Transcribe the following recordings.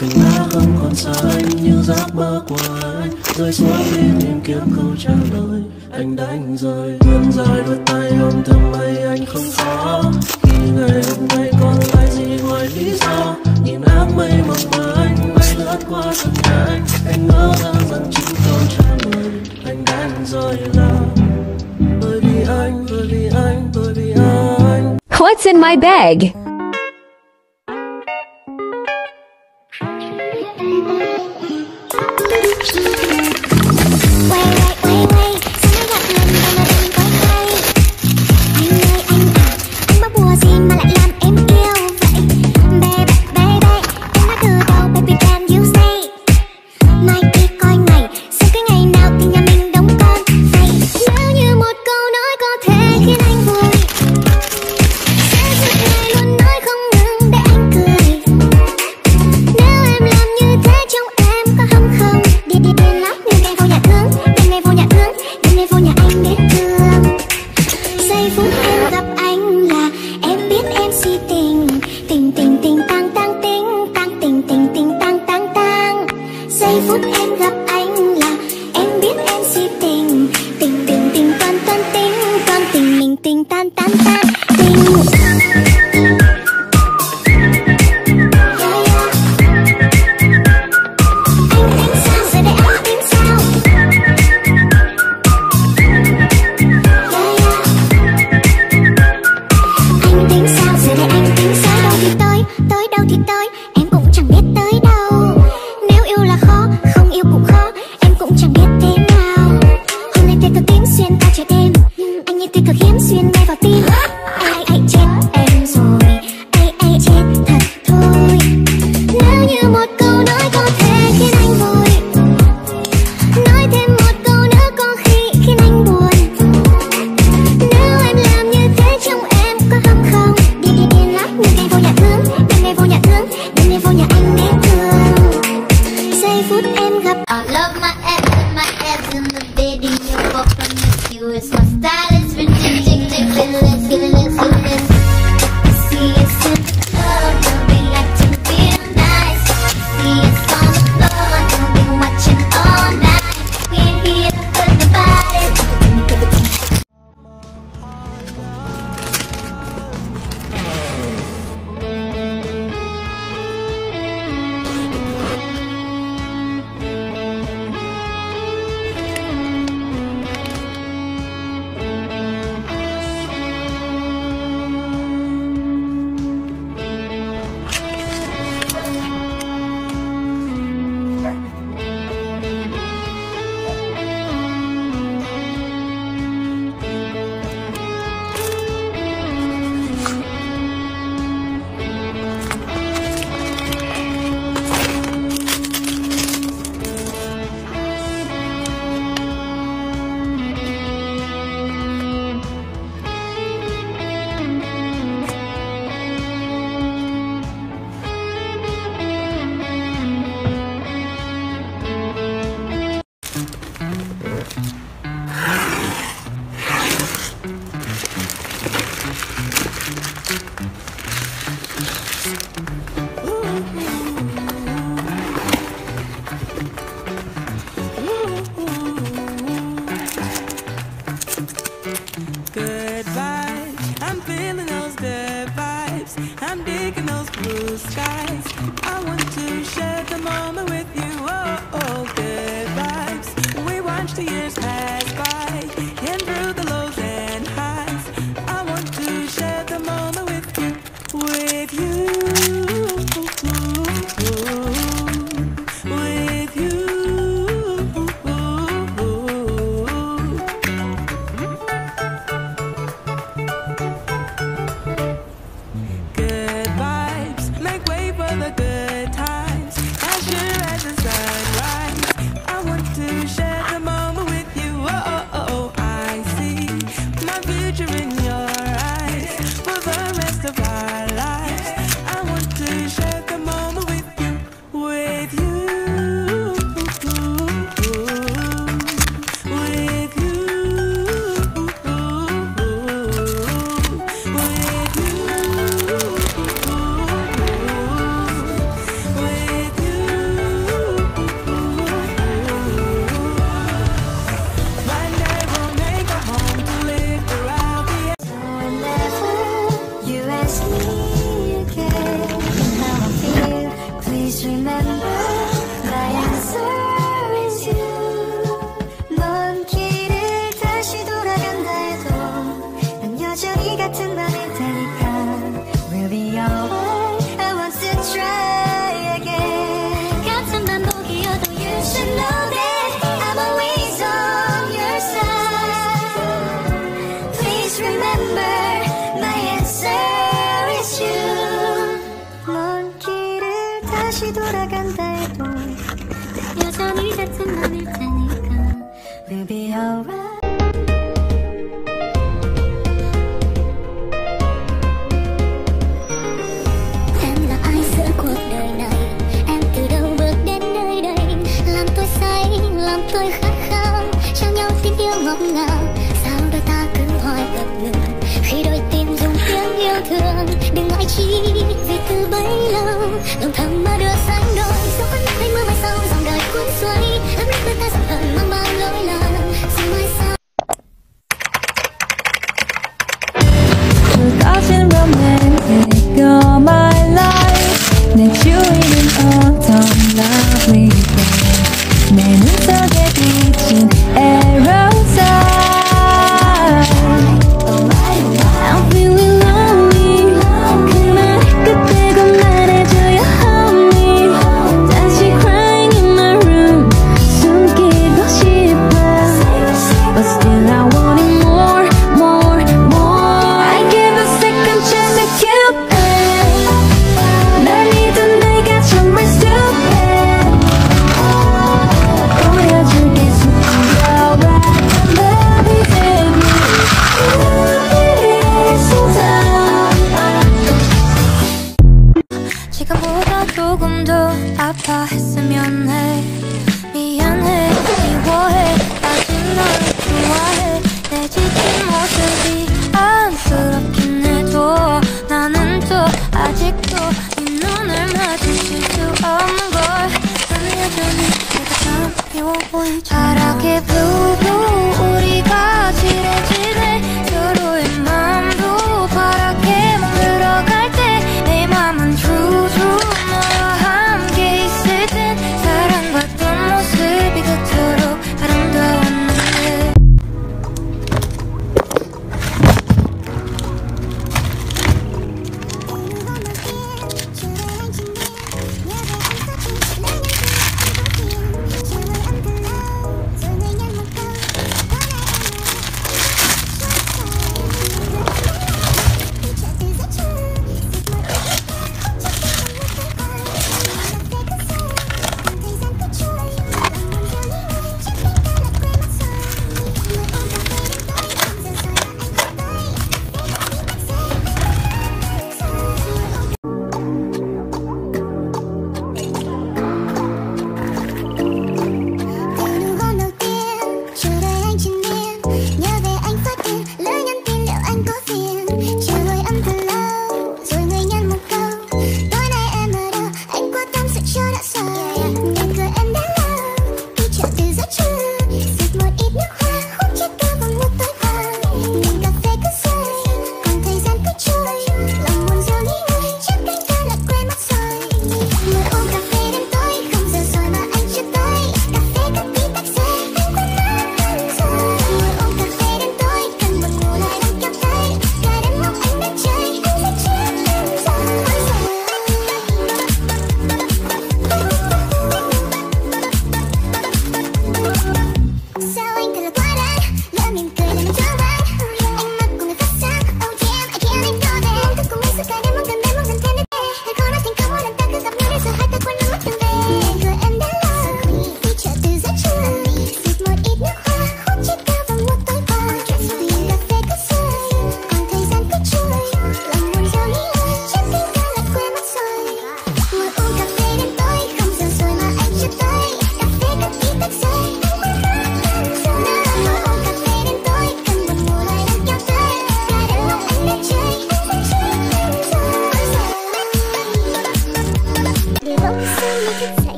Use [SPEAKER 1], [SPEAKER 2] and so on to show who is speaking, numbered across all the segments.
[SPEAKER 1] cành lá không còn xa anh như giấc mơ của anh rơi xuống đi tìm kiếm câu trả lời. Anh đánh rơi vươn dài đôi tay ôm thầm mây anh không khó khi ngày hôm nay còn lại gì ngoài lý do. Nhìn áng mây mong mơ anh bay lướt qua thân nhà anh ngỡ ra rằng chính câu trả lời. Anh đánh rơi là bởi vì anh, bởi vì anh, bởi vì anh.
[SPEAKER 2] What's in my bag? hơi khát khao, trao nhau tiếng yêu ngọt ngào. Sao đôi ta cứ hoài ngập ngừng khi đôi tim dùng tiếng yêu thương. Đừng ngại chi vì từ bấy lâu lòng thầm mơ đưa sáng đôi. Dẫu có thấy mưa mai sau dòng đời cuốn xoay, ấm áp đôi ta dòng hận mang bao lỗi lầm. Dù mai sau
[SPEAKER 3] forgotten romantic all my life. 내 주위는 어떤 lovely day. 내 눈 속에 비친 arrows. I'm feeling lonely. 그 말 끝에 꼭 말해줘요 honey. 다시 crying in my room. 숨기고 싶어. But still I want it more, more, more. I give a second chance to Cupid. 날 믿은 내가 정말 stupid. 보여줄게 super right. Love is in me.
[SPEAKER 2] 지금보다 조금 더 아파했으면 해. 미안해, 미워해, 아직 널 좋아해. 내 지친 모습이 안쓰럽긴 해도 나는 또 아직도 네 눈을 마주칠 수 없는 걸. 나는 여전히 내가 참 미워 보이지. 파랗게 blue blue 우리가 칠해지네. 서로의 마음도 파랗게 멍들어갈 때 내 맘은 true true. 너와 함께 있을 땐 사랑받던 모습이 그토록 아름다웠는데.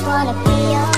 [SPEAKER 2] Wanna be your